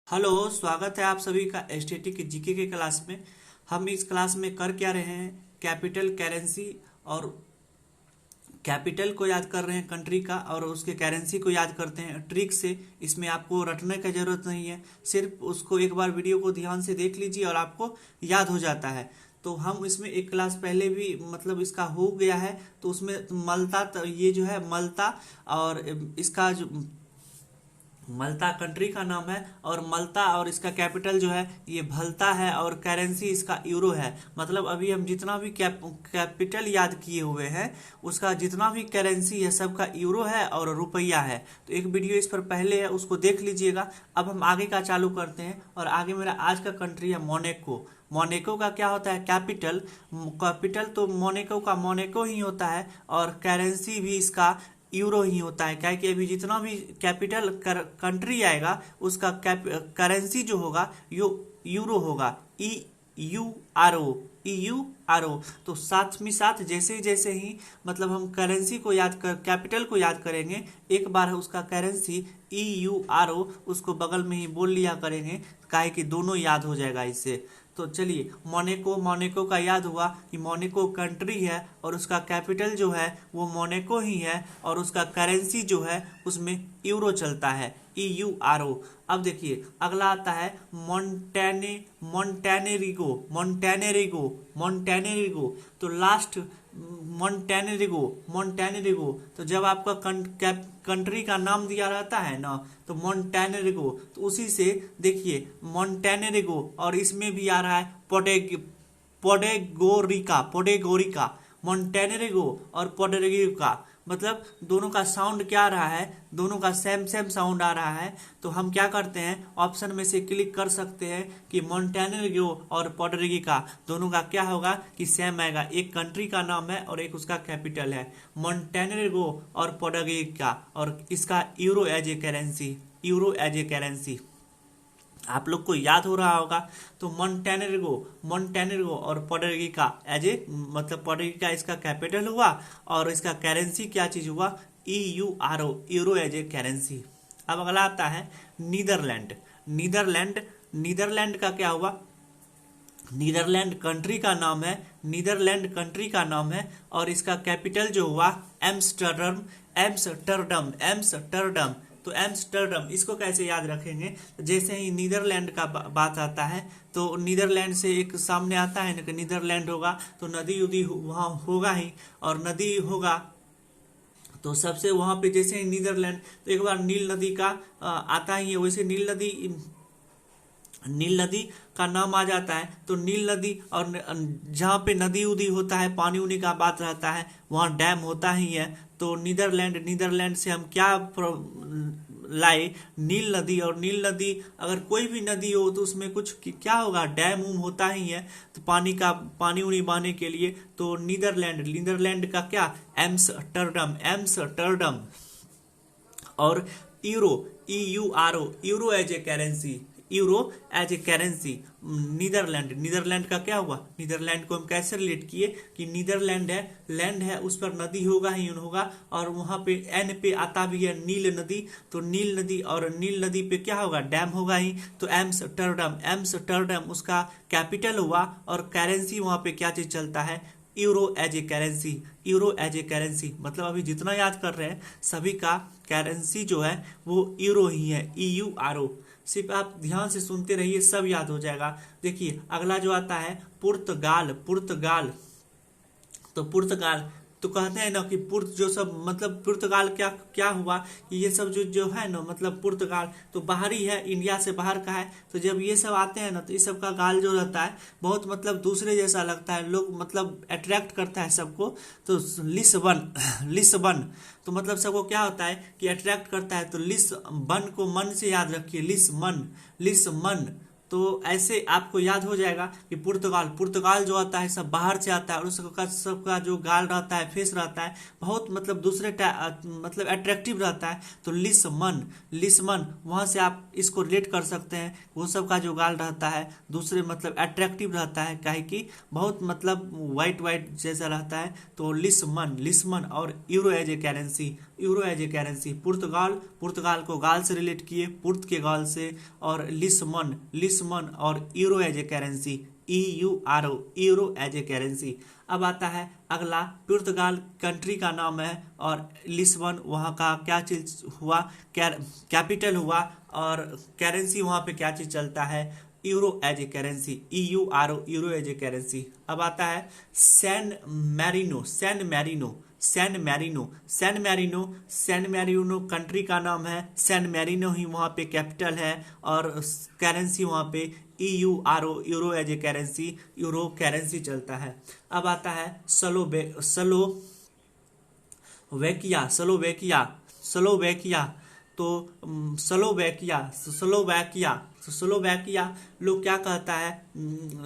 Hello, स्वागत है आप सभी का स्टैटिक जीके के क्लास में। हम इस क्लास में कर क्या रहे हैं, कैपिटल करेंसी और कैपिटल को याद कर रहे हैं कंट्री का, और उसके करेंसी को याद करते हैं ट्रिक से। इसमें आपको रटने की जरूरत नहीं है, सिर्फ उसको एक बार वीडियो को ध्यान से देख लीजिए और आपको याद हो जाता है। तो हम इसमें एक क्लास पहले भी मतलब इसका हो गया है, तो उसमें मल्ता, ये जो है मल्ता, और इसका जो मल्ता कंट्री का नाम है, और मल्ता और इसका कैपिटल जो है ये भल्ता है, और करेंसी इसका यूरो है। मतलब अभी हम जितना भी कैपिटल याद किए हुए हैं उसका जितना भी करेंसी है सबका यूरो है और रुपया है। तो एक वीडियो इस पर पहले है, उसको देख लीजिएगा। अब हम आगे का चालू करते हैं, और आगे मेरा आज का कंट्री है मोनेको। मोनेको का क्या होता है, कैपिटल। कैपिटल तो मोनेको का मोनेको ही होता है, और करेंसी भी इसका यूरो ही होता है। क्या कि अभी जितना भी कैपिटल कंट्री आएगा उसका करेंसी जो होगा यूरो होगा। E U R O. तो साथ में साथ जैसे ही मतलब हम करेंसी को कैपिटल को याद करेंगे, एक बार उसका currency E U R O उसको बगल में ही बोल लिया करेंगे, काहे कि दोनों याद हो जाएगा इससे। तो चलिए, मोनेको का याद हुआ कि मोनेको कंट्री है और उसका कैपिटल जो है वो मोनेको ही है, और उसका करेंसी जो है उसमें यूरो चलता है, ई यू आर ओ। अब देखिए अगला आता है मोन्टेनेरिगो। तो लास्ट मोन्टेनेरिगो। तो जब आपका कंट्री का नाम दिया रहता है ना, तो मोन्टेनेरिगो, तो उसी से देखिए मोन्टेनेरिगो, और इसमें भी आ रहा है पोडेगोरिका। मोन्टेनेरिगो और पोडेगोरिका, मतलब दोनों का साउंड क्या आ रहा है, दोनों का सेम साउंड आ रहा है। तो हम क्या करते हैं, ऑप्शन में से क्लिक कर सकते हैं कि मोन्टेनेरिगो और पोर्टोरिको दोनों का क्या होगा कि सेम आएगा। एक कंट्री का नाम है और एक उसका कैपिटल है, मोन्टेनेरिगो और पोर्टोरिको, और इसका यूरो एज ए करेंसी। आप लोग को याद हो रहा होगा। तो मोन्टेनेरिगो और पोर्टोरिको एज ए, मतलब पोर्टोरिको इसका कैपिटल हुआ और इसका करेंसी क्या चीज हुआ, E U R O, euro as a currency. अब अगला आता है नीदरलैंड का क्या हुआ, नीदरलैंड कंट्री का नाम है, और इसका कैपिटल जो हुआ एम्स्टर्डम। तो एम्स्टर्डम इसको कैसे याद रखेंगे, जैसे ही नीदरलैंड का बात आता है तो नीदरलैंड से एक सामने आता है ना कि नीदरलैंड होगा, तो नदी उदी वहाँ होगा ही, और नदी होगा तो सबसे वहां पे जैसे ही नीदरलैंड, तो एक बार नील नदी का आता ही है। वैसे नील नदी का नाम आ जाता है, तो नील नदी, और जहाँ पे नदी उदी होता है, पानी उनी का बात रहता है, वहाँ डैम होता ही है। तो नीदरलैंड से हम क्या लाए, नील नदी। और नील नदी अगर कोई भी नदी हो तो उसमें कुछ क्या होगा, डैम उम होता ही है, तो पानी उनी बहाने के लिए। तो नीदरलैंड का क्या, एम्स्टर्डम। और euro as a currency. Netherland का क्या हुआ, नीदरलैंड को हम कैसे रिलेट किए कि नीदरलैंड है, लैंड है, उस पर नदी होगा ही होगा, और वहां पे एन पे आता भी है नील नदी। तो नील नदी, और नील नदी पे क्या होगा, डैम होगा ही। तो एम्स्टर्डम उसका कैपिटल हुआ, और करेंसी वहां पे क्या चीज चलता है, यूरो एज ए करेंसी। मतलब अभी जितना याद कर रहे हैं सभी का करेंसी जो है वो यूरो ही है, ई यू आर ओ। सिर्फ आप ध्यान से सुनते रहिए, सब याद हो जाएगा। देखिए अगला जो आता है पुर्तगाल। तो पुर्तगाल, तो कहते हैं ना कि जो सब मतलब पुर्तगाल क्या क्या हुआ कि ये सब जो है ना, मतलब पुर्तगाल तो बाहरी है, इंडिया से बाहर का है। तो जब ये सब आते हैं ना, तो इस सब का गाल जो रहता है बहुत मतलब दूसरे जैसा लगता है, लोग मतलब अट्रैक्ट करता है सबको। तो लिस्बन तो मतलब सबको क्या होता है कि अट्रैक्ट करता है। तो लिस्बन को मन से याद रखिए, लिस्मन। तो ऐसे आपको याद हो जाएगा कि पुर्तगाल जो आता है सब बाहर से आता है और उसका सबका जो गाल रहता है, फेस रहता है, बहुत मतलब दूसरे मतलब अट्रैक्टिव रहता है। तो लिस्मन वहां से आप इसको रिलेट कर सकते हैं। वो सब का जो गाल रहता है दूसरे मतलब अट्रैक्टिव रहता है, काहे कि बहुत मतलब वाइट जैसा रहता है। तो लिस्मन और यूरो एज ए करेंसी पुर्तगाल को गाल से रिलेट किए, पुर्त के गाल से, और लिस्मन और euro as a currency, euro as a currency. अब आता है अगला, पुर्तगाल कंट्री का नाम है और लिस्बन वहाँ का क्या चीज हुआ, कैपिटल हुआ, और करेंसी वहाँ पे क्या चीज चलता है, euro as a currency, euro as a currency. अब आता है सैन मैरिनो कंट्री का नाम है, सैन मैरिनो ही वहाँ पे कैपिटल है, और करेंसी वहाँ पे euro as a currency, euro currency चलता है। अब आता है स्लोवेकिया। तो स्लोवेकिया लोग क्या कहता है,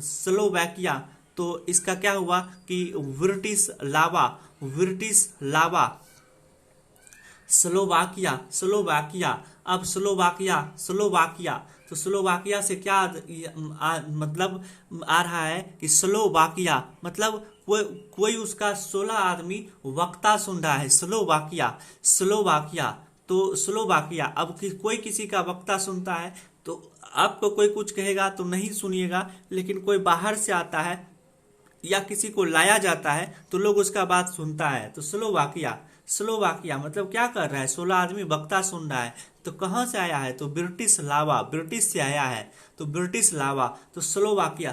स्लोवेकिया। तो इसका क्या हुआ कि ब्रिटिश लावा स्लोवाकिया। अब स्लोवाकिया तो स्लोवाकिया से क्या मतलब आ रहा है कि स्लोवाकिया मतलब कोई उसका 16 आदमी वक्ता सुन रहा है, स्लोवाकिया। तो स्लोवाकिया, अब कोई किसी का वक्ता सुनता है तो आपको कोई कुछ कहेगा तो नहीं सुनिएगा, लेकिन कोई बाहर से आता है या किसी को लाया जाता है तो लोग उसका बात सुनता है। तो स्लोवाकिया मतलब क्या कर रहा है, 16 आदमी वक्ता सुन रहा है। तो कहाँ से आया है, तो ब्रिटिश से आया है, तो ब्रिटिश लावा। तो स्लोवाकिया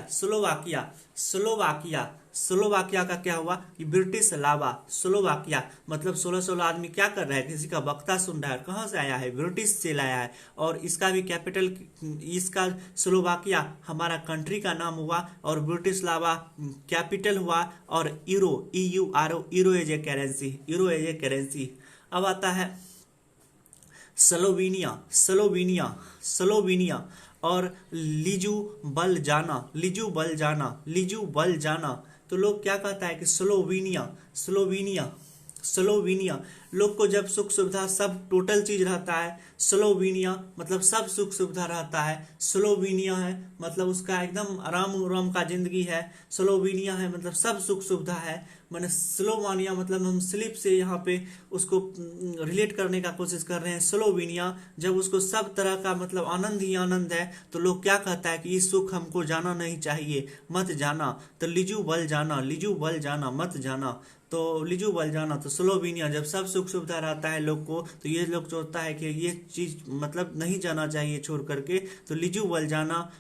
का क्या हुआ कि ब्रिटिश लावा, स्लोवाकिया मतलब 16 आदमी क्या कर रहा है, किसी का वक्ता सुन रहा है। कहाँ से आया है, ब्रिटिश से लाया है, और इसका भी कैपिटल, इसका स्लोवाकिया हमारा कंट्री का नाम हुआ, और ब्रिटिश लावा कैपिटल हुआ, और यूरो एज ए करेंसी। अब आता है स्लोवेनिया और लिजू बल जाना। तो लोग क्या कहता है कि स्लोवेनिया लोग को जब सुख सुविधा सब टोटल चीज रहता है, स्लोवेनिया मतलब सब सुख सुविधा रहता है, स्लोवेनिया है मतलब उसका एकदम आराम का जिंदगी है, स्लोवेनिया है मतलब सब सुख सुविधा है। मैंने स्लोवेनिया मतलब हम स्लिप से यहाँ पे उसको रिलेट करने का कोशिश कर रहे हैं। स्लोवेनिया जब उसको सब तरह का मतलब आनंद ही आनंद है, तो लोग क्या कहता है कि ये सुख हमको जाना नहीं चाहिए, मत जाना। तो लिजू बल जाना मत जाना। तो लिजू बल जाना, तो स्लोवेनिया जब सब सुख सुविधा रहता है लोग को, तो ये लोग सोचता है कि ये चीज मतलब नहीं जाना चाहिए छोड़ करके। तो लिजू बल जाना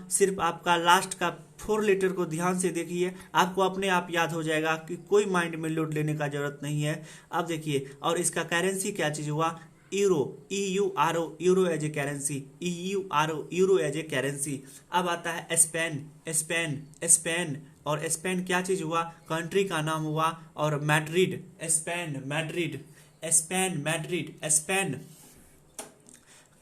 सिर्फ आपका लास्ट का 4 लेटर को ध्यान से देखिए, आपको अपने आप याद हो जाएगा कि कोई माइंड में लोड लेने का जरूरत नहीं है। अब देखिए, और इसका करेंसी क्या चीज हुआ, euro as a currency, euro as a currency. अब आता है स्पेन और स्पेन क्या चीज हुआ, कंट्री का नाम हुआ, और मैड्रिड, स्पेन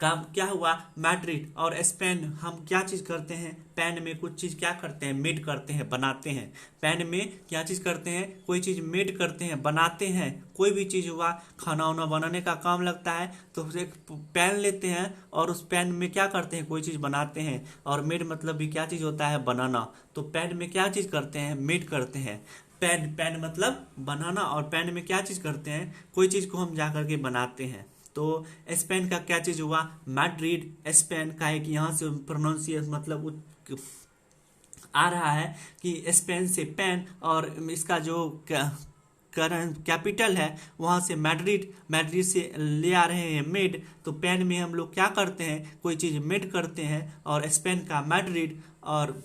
का क्या हुआ, मैड्रिड। और स्पेन हम क्या चीज करते हैं, पेन में कुछ चीज क्या करते हैं, मेड करते हैं, बनाते हैं। पेन में क्या चीज करते हैं, कोई चीज मेड करते हैं, बनाते हैं। कोई भी चीज हुआ, खाना वाना बनाने का काम लगता है, तो एक पेन लेते हैं और उस पेन में क्या करते हैं, कोई चीज बनाते हैं। और मेड मतलब भी क्या चीज होता है, बनाना। तो पेन में क्या चीज करते हैं, मेड करते हैं। पेन मतलब बनाना, और पेन में क्या चीज करते हैं, कोई चीज को हम जा करके बनाते हैं। तो स्पेन का क्या चीज हुआ, मैड्रिड। स्पेन का है कि यहाँ से प्रोनाउंसिएशन मतलब आ रहा है कि स्पेन से पेन, और इसका जो कैपिटल है वहां से मैड्रिड से ले आ रहे हैं मेड। तो पेन में हम लोग क्या करते हैं, कोई चीज मेड करते हैं, और स्पेन का मैड्रिड। और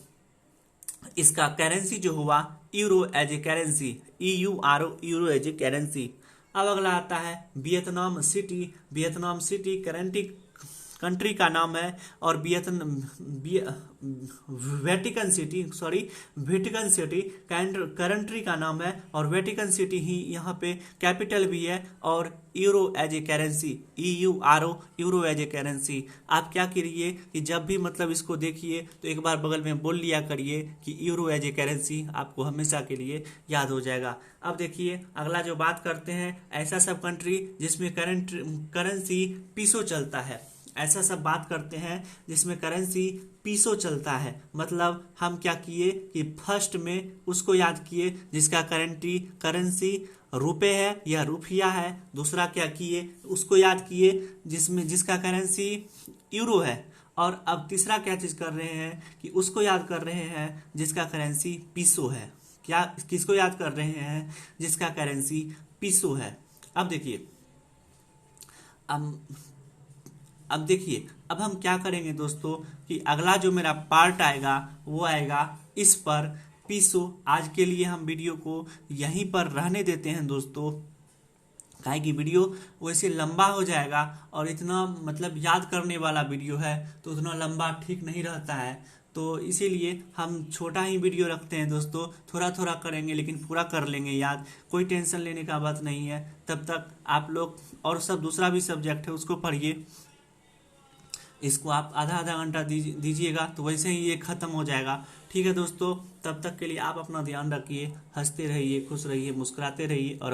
इसका करेंसी जो हुआ, euro as a currency, euro as a currency. अब अगला आता है वियतनाम सिटी कंट्री का नाम है, और वेटिकन सिटी कंट्री का नाम है, और वेटिकन सिटी ही यहाँ पे कैपिटल भी है, और euro as a currency, EURO, euro as a currency. आप क्या करिए कि जब भी मतलब इसको देखिए तो एक बार बगल में बोल लिया करिए कि यूरो एज ए करेंसी, आपको हमेशा के लिए याद हो जाएगा। अब देखिए अगला जो बात करते हैं, ऐसा सब कंट्री जिसमें करेंसी पीसो चलता है, ऐसा सब बात करते हैं जिसमें करेंसी पीसो चलता है। मतलब हम क्या किए कि फर्स्ट में उसको याद किए जिसका करेंसी रुपए है या रुपया है। दूसरा क्या किए, उसको याद किए जिसका करेंसी यूरो है। और अब तीसरा क्या चीज कर रहे हैं कि उसको याद कर रहे हैं जिसका करेंसी पीसो है। क्या किसको याद कर रहे हैं, जिसका करेंसी पीसो है। अब देखिए अब हम क्या करेंगे दोस्तों कि अगला जो मेरा पार्ट आएगा वो आएगा इस पर पीसो। आज के लिए हम वीडियो को यहीं पर रहने देते हैं दोस्तों, काहे कि वीडियो वैसे लंबा हो जाएगा, और इतना मतलब याद करने वाला वीडियो है तो उतना लंबा ठीक नहीं रहता है। तो इसीलिए हम छोटा ही वीडियो रखते हैं दोस्तों, थोड़ा थोड़ा करेंगे लेकिन पूरा कर लेंगे याद, कोई टेंशन लेने का बात नहीं है। तब तक आप लोग और सब दूसरा भी सब्जेक्ट है उसको पढ़िए, इसको आप आधा आधा घंटा दीजिएगा तो वैसे ही ये खत्म हो जाएगा। ठीक है दोस्तों, तब तक के लिए आप अपना ध्यान रखिए, हंसते रहिए, खुश रहिए, मुस्कुराते रहिए, और